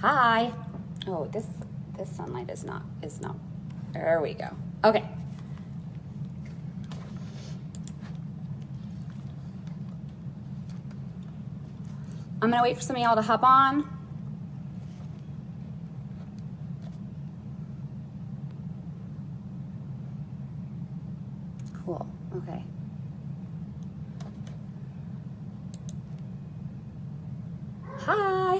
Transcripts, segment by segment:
Hi. Oh, this sunlight is not. There we go. Okay. I'm gonna wait for some of y'all to hop on. Cool. Okay. Hi.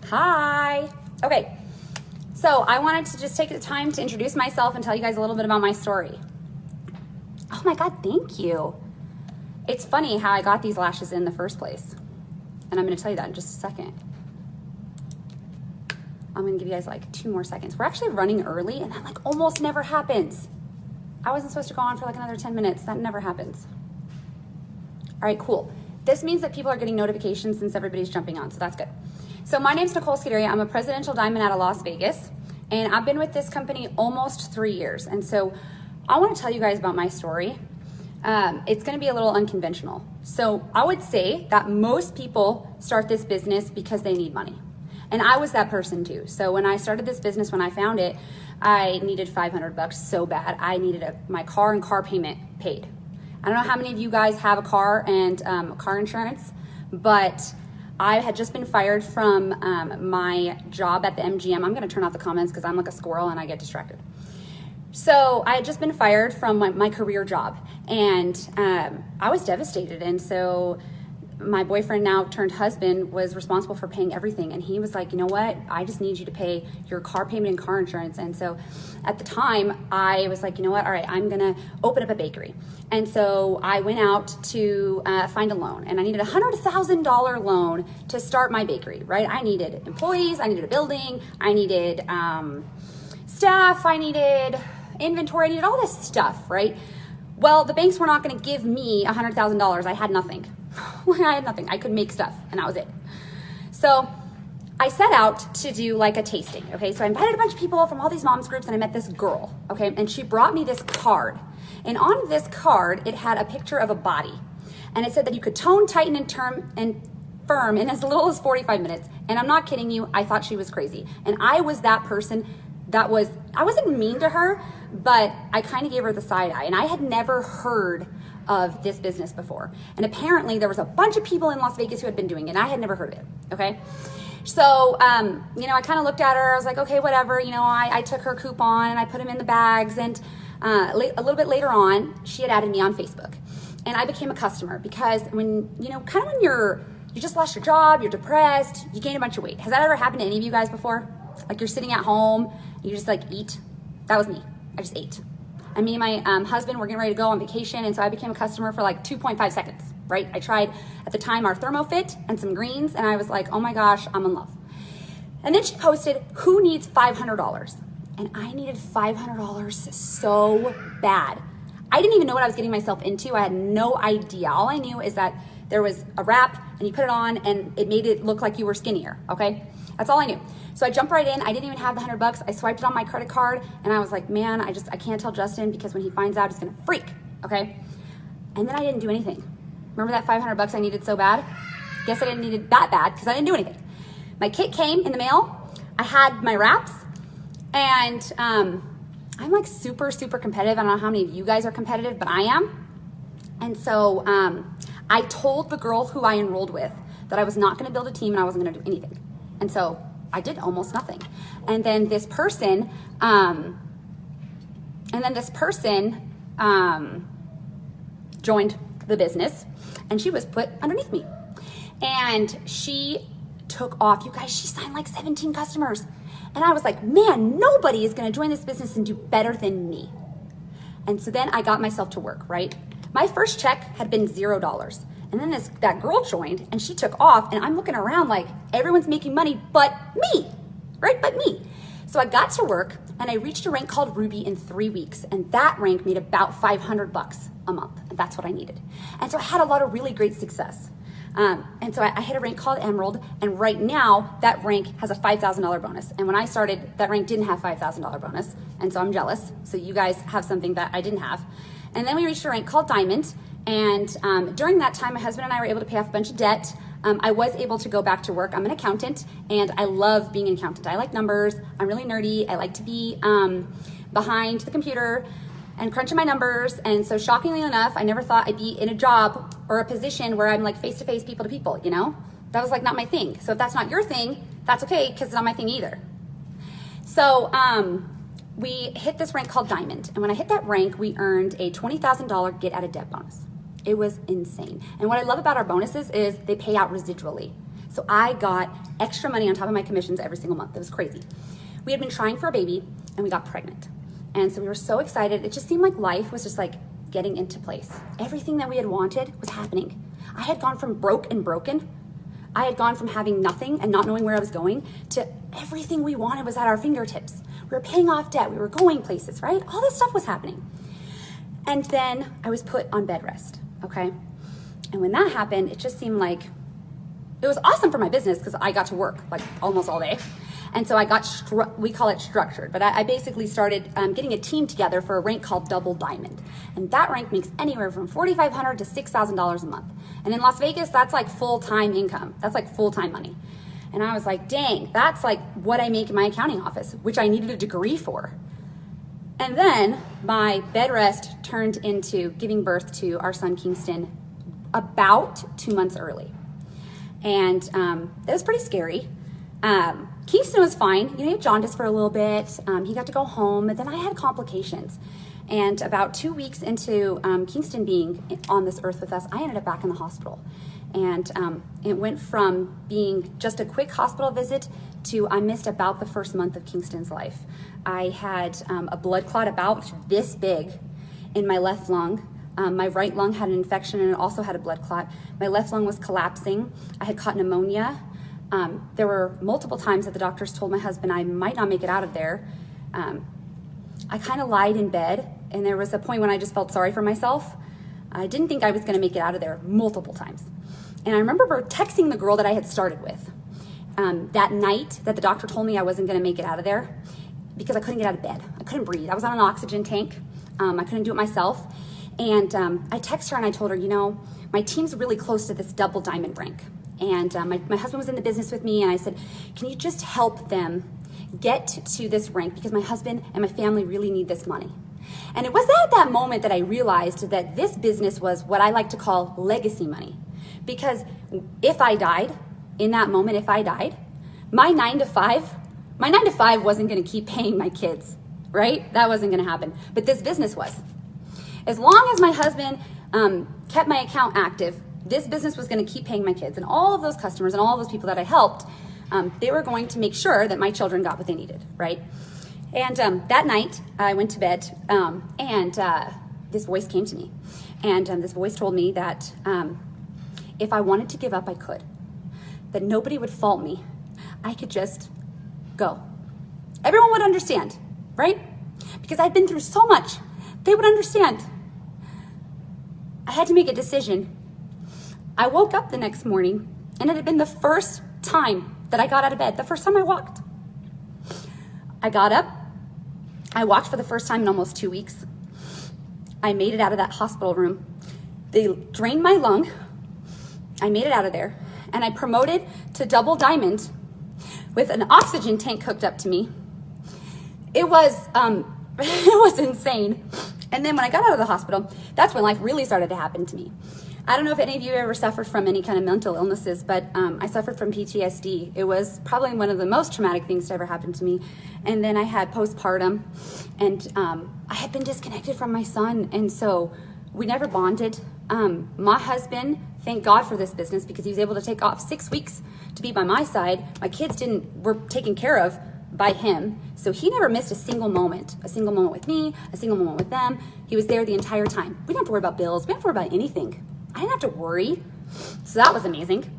Hi. Okay. So I wanted to just take the time to introduce myself and tell you guys a little bit about my story. Oh my God, thank you. It's funny how I got these lashes in the first place. And I'm gonna tell you that in just a second. I'm gonna give you guys like 2 more seconds. We're actually running early and that like almost never happens. I wasn't supposed to go on for like another 10 minutes. That never happens. All right, cool. This means that people are getting notifications since everybody's jumping on, so that's good. So my name's Nicole Scuderia. I'm a presidential diamond out of Las Vegas, and I've been with this company almost 3 years. And so I want to tell you guys about my story. It's going to be a little unconventional. So I would say that most people start this business because they need money. And I was that person too. So when I started this business, when I found it, I needed $500 so bad. I needed my car and car payment paid. I don't know how many of you guys have a car and car insurance, but I had just been fired from my job at the MGM. I'm gonna turn off the comments because I'm like a squirrel and I get distracted. So I had just been fired from my career job, and I was devastated. And so my boyfriend, now turned husband, was responsible for paying everything. And he was like, you know what? I just need you to pay your car payment and car insurance. And so at the time I was like, you know what? All right, I'm gonna open up a bakery. And so I went out to find a loan, and I needed a $100,000 loan to start my bakery, right? I needed employees, I needed a building, I needed staff, I needed inventory, I needed all this stuff, right? Well, the banks were not gonna give me $100,000. I had nothing. I had nothing. I could make stuff, and that was it. So I set out to do like a tasting, okay? So I invited a bunch of people from all these moms groups, and I met this girl, okay? And she brought me this card. And on this card, it had a picture of a body. And it said that you could tone, tighten, and firm in as little as 45 minutes. And I'm not kidding you, I thought she was crazy. And I was that person I wasn't mean to her, but I kind of gave her the side eye. And I had never heard of this business before. And apparently there was a bunch of people in Las Vegas who had been doing it, and I had never heard of it, okay? So, you know, I kind of looked at her, I was like, okay, whatever, you know, I took her coupon and I put them in the bags, and a little bit later on, she had added me on Facebook. And I became a customer because when, you know, kind of when you just lost your job, you're depressed, you gain a bunch of weight. Has that ever happened to any of you guys before? Like you're sitting at home, you just like eat? That was me, I just ate. And me and my husband were getting ready to go on vacation, and so I became a customer for like 2.5 seconds, right? I tried, at the time, our ThermoFit and some greens, and I was like, oh my gosh, I'm in love. And then she posted, who needs $500? And I needed $500 so bad. I didn't even know what I was getting myself into. I had no idea. All I knew is that there was a wrap, and you put it on, and it made it look like you were skinnier, okay? That's all I knew. So I jumped right in. I didn't even have the $100. I swiped it on my credit card, and I was like, man, I can't tell Justin because when he finds out, he's gonna freak, okay? And then I didn't do anything. Remember that $500 I needed so bad? Guess I didn't need it that bad because I didn't do anything. My kit came in the mail. I had my wraps, and I'm like super, super competitive. I don't know how many of you guys are competitive, but I am. And so I told the girl who I enrolled with that I was not gonna build a team and I wasn't gonna do anything. And so I did almost nothing. And then this person, joined the business, and she was put underneath me. And she took off. You guys, she signed like 17 customers. And I was like, man, nobody is gonna join this business and do better than me. And so then I got myself to work, right? My first check had been $0. And then that girl joined, and she took off, and I'm looking around like everyone's making money but me, right? But me. So I got to work, and I reached a rank called Ruby in 3 weeks, and that rank made about $500 a month, and that's what I needed. And so I had a lot of really great success. And so I hit a rank called Emerald, and right now that rank has a $5,000 bonus. And when I started, that rank didn't have $5,000 bonus. And so I'm jealous. So you guys have something that I didn't have. And then we reached a rank called Diamond. And during that time, my husband and I were able to pay off a bunch of debt. I was able to go back to work. I'm an accountant, and I love being an accountant. I like numbers. I'm really nerdy. I like to be behind the computer and crunching my numbers. And so shockingly enough, I never thought I'd be in a job or a position where I'm like face-to-face, people to people, you know? That was like not my thing. So if that's not your thing, that's okay, because it's not my thing either. So we hit this rank called Diamond. And when I hit that rank, we earned a $20,000 get out of debt bonus. It was insane. And what I love about our bonuses is they pay out residually. So I got extra money on top of my commissions every single month. It was crazy. We had been trying for a baby, and we got pregnant. And so we were so excited. It just seemed like life was just like getting into place. Everything that we had wanted was happening. I had gone from broke and broken. I had gone from having nothing and not knowing where I was going to everything we wanted was at our fingertips. We were paying off debt. We were going places, right? All this stuff was happening. And then I was put on bed rest, okay? And when that happened, it just seemed like it was awesome for my business because I got to work like almost all day. And so I got, we call it structured, but I basically started getting a team together for a rank called Double Diamond. And that rank makes anywhere from $4,500 to $6,000 a month. And in Las Vegas, that's like full-time income. That's like full-time money. And I was like, dang, that's like what I make in my accounting office, which I needed a degree for. And then my bed rest turned into giving birth to our son, Kingston, about 2 months early. And it was pretty scary. Kingston was fine. You know, he had jaundice for a little bit. He got to go home, but then I had complications. And about 2 weeks into Kingston being on this earth with us, I ended up back in the hospital. And it went from being just a quick hospital visit to I missed about the first month of Kingston's life. I had a blood clot about this big in my left lung. My right lung had an infection and it also had a blood clot. My left lung was collapsing. I had caught pneumonia. There were multiple times that the doctors told my husband I might not make it out of there. I kind of lied in bed, and there was a point when I just felt sorry for myself. I didn't think I was going to make it out of there multiple times. And I remember texting the girl that I had started with that night that the doctor told me I wasn't going to make it out of there because I couldn't get out of bed. I couldn't breathe. I was on an oxygen tank. I couldn't do it myself. And I texted her and I told her, you know, my team's really close to this Double Diamond rank. And my husband was in the business with me, and I said, can you just help them get to this rank because my husband and my family really need this money. And it was at that moment that I realized that this business was what I like to call legacy money. Because if I died, in that moment, if I died, my 9 to 5 wasn't going to keep paying my kids, right? That wasn't going to happen. But this business was. As long as my husband kept my account active, this business was going to keep paying my kids, and all of those customers and all of those people that I helped, they were going to make sure that my children got what they needed, right? And that night, I went to bed, and this voice came to me. And this voice told me that if I wanted to give up, I could. That nobody would fault me. I could just go. Everyone would understand, right? Because I'd been through so much. They would understand. I had to make a decision. I woke up the next morning, and it had been the first time that I got out of bed, the first time I walked. I got up. I walked for the first time in almost 2 weeks. I made it out of that hospital room. They drained my lung. I made it out of there, and I promoted to Double Diamond with an oxygen tank hooked up to me. It was it was insane. And then when I got out of the hospital, that's when life really started to happen to me. I don't know if any of you ever suffered from any kind of mental illnesses, but I suffered from PTSD. It was probably one of the most traumatic things to ever happen to me. And then I had postpartum, and I had been disconnected from my son, and so we never bonded. My husband, thank God for this business, because he was able to take off 6 weeks to be by my side. My kids were taken care of by him, so he never missed a single moment with me, a single moment with them. He was there the entire time. We didn't have to worry about bills. We didn't have to worry about anything. I didn't have to worry. So that was amazing.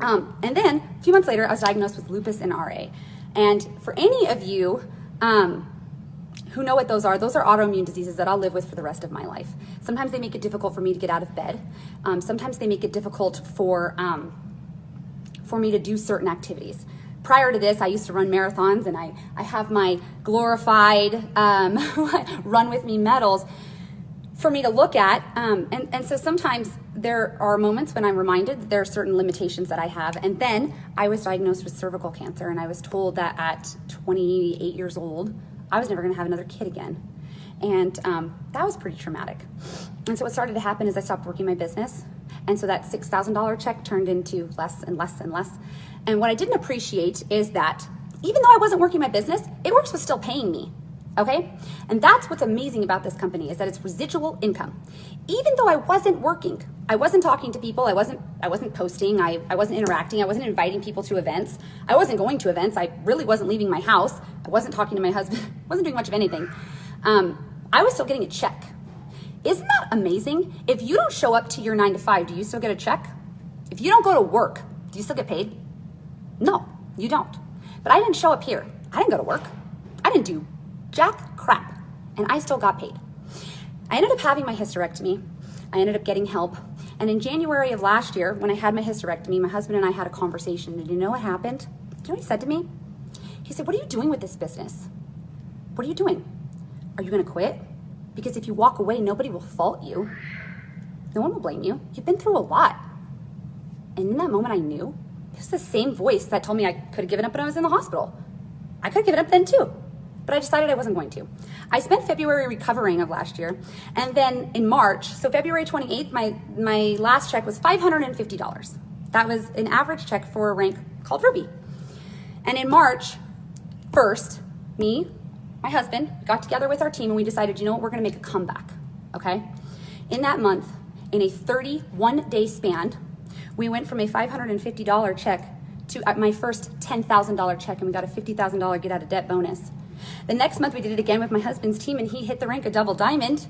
And then a few months later, I was diagnosed with lupus and RA. And for any of you who know what those are autoimmune diseases that I'll live with for the rest of my life. Sometimes they make it difficult for me to get out of bed. Sometimes they make it difficult for me to do certain activities. prior to this, I used to run marathons, and I have my glorified Run With Me medals for me to look at. And so sometimes there are moments when I'm reminded that there are certain limitations that I have. And then I was diagnosed with cervical cancer, and I was told that at 28 years old, I was never gonna have another kid again. And that was pretty traumatic. And so what started to happen is I stopped working my business. And so that $6,000 check turned into less and less and less. And what I didn't appreciate is that even though I wasn't working my business, ItWorks was still paying me, okay? And that's what's amazing about this company, is that it's residual income. Even though I wasn't working, I wasn't talking to people, I wasn't posting, I wasn't interacting, I wasn't inviting people to events, I wasn't going to events, I really wasn't leaving my house, I wasn't talking to my husband, wasn't doing much of anything. I was still getting a check. Isn't that amazing? If you don't show up to your 9 to 5, do you still get a check? If you don't go to work, do you still get paid? No, you don't. But I didn't show up here. I didn't go to work. I didn't do jack crap, and I still got paid. I ended up having my hysterectomy. I ended up getting help. And in January of last year, when I had my hysterectomy, my husband and I had a conversation. And you know what happened? Do you know what he said to me? He said, "What are you doing with this business? What are you doing? Are you gonna quit? Because if you walk away, nobody will fault you. No one will blame you. You've been through a lot." And in that moment, I knew it was the same voice that told me I could have given up when I was in the hospital. I could have given up then too, but I decided I wasn't going to. I spent February recovering of last year, and then in March, so February 28th, my last check was $550. That was an average check for a rank called Ruby. And in March 1st, me, my husband, got together with our team, and we decided, you know what, we're gonna make a comeback, okay? In that month, in a 31-day span, we went from a $550 check to my first $10,000 check, and we got a $50,000 get out of debt bonus. The next month we did it again with my husband's team, and he hit the rank of double diamond,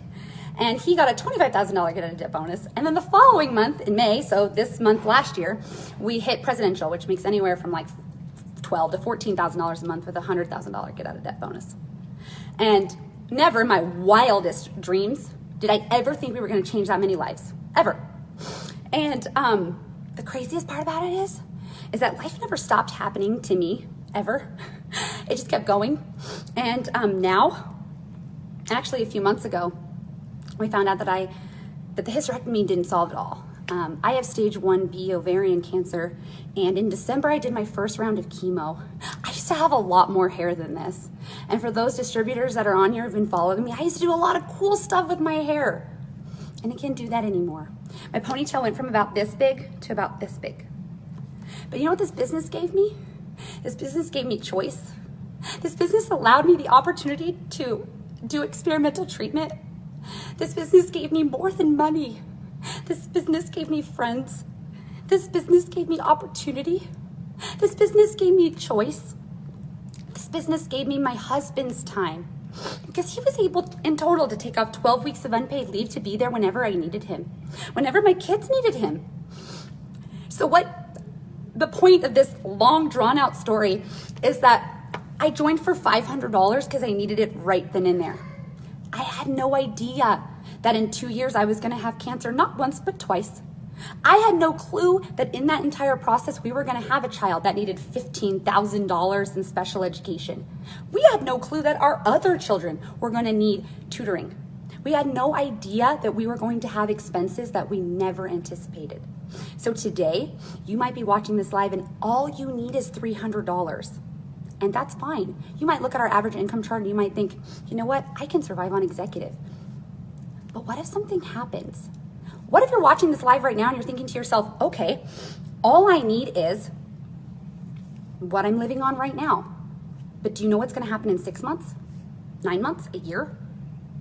and he got a $25,000 get out of debt bonus. And then the following month in May, so this month last year, we hit presidential, which makes anywhere from like $12,000 to $14,000 a month with a $100,000 get out of debt bonus. And never in my wildest dreams did I ever think we were gonna change that many lives, ever. And the craziest part about it is that life never stopped happening to me, ever. It just kept going. And now, actually a few months ago, we found out that the hysterectomy didn't solve it all. I have stage 1B ovarian cancer, and in December I did my first round of chemo. I used to have a lot more hair than this. And for those distributors that are on here who've been following me, I used to do a lot of cool stuff with my hair. And I can't do that anymore. My ponytail went from about this big to about this big. But you know what this business gave me? This business gave me choice. This business allowed me the opportunity to do experimental treatment. This business gave me more than money. This business gave me friends. This business gave me opportunity. This business gave me choice. This business gave me my husband's time, because he was able in total to take off 12 weeks of unpaid leave to be there whenever I needed him, whenever my kids needed him. So what the point of this long drawn out story is that I joined for $500 because I needed it right then and there. I had no idea that in 2 years I was gonna have cancer, not once, but twice. I had no clue that in that entire process, we were gonna have a child that needed $15,000 in special education. We had no clue that our other children were gonna need tutoring. We had no idea that we were going to have expenses that we never anticipated. So today, you might be watching this live and all you need is $300. And that's fine. You might look at our average income chart and you might think, you know what, I can survive on executive. But what if something happens? What if you're watching this live right now and you're thinking to yourself, okay, all I need is what I'm living on right now. But do you know what's gonna happen in 6 months, 9 months, a year?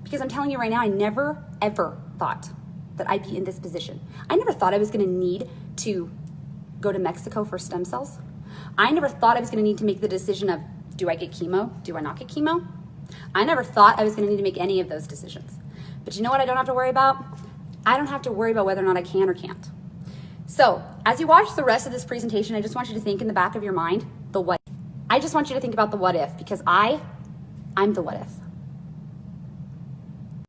Because I'm telling you right now, I never, ever thought that I'd be in this position. I never thought I was gonna need to go to Mexico for stem cells. I never thought I was gonna need to make the decision of, do I get chemo? Do I not get chemo? I never thought I was gonna need to make any of those decisions. But you know what I don't have to worry about? I don't have to worry about whether or not I can or can't. So as you watch the rest of this presentation, I just want you to think in the back of your mind, the what. I just want you to think about the what if, because I'm the what if.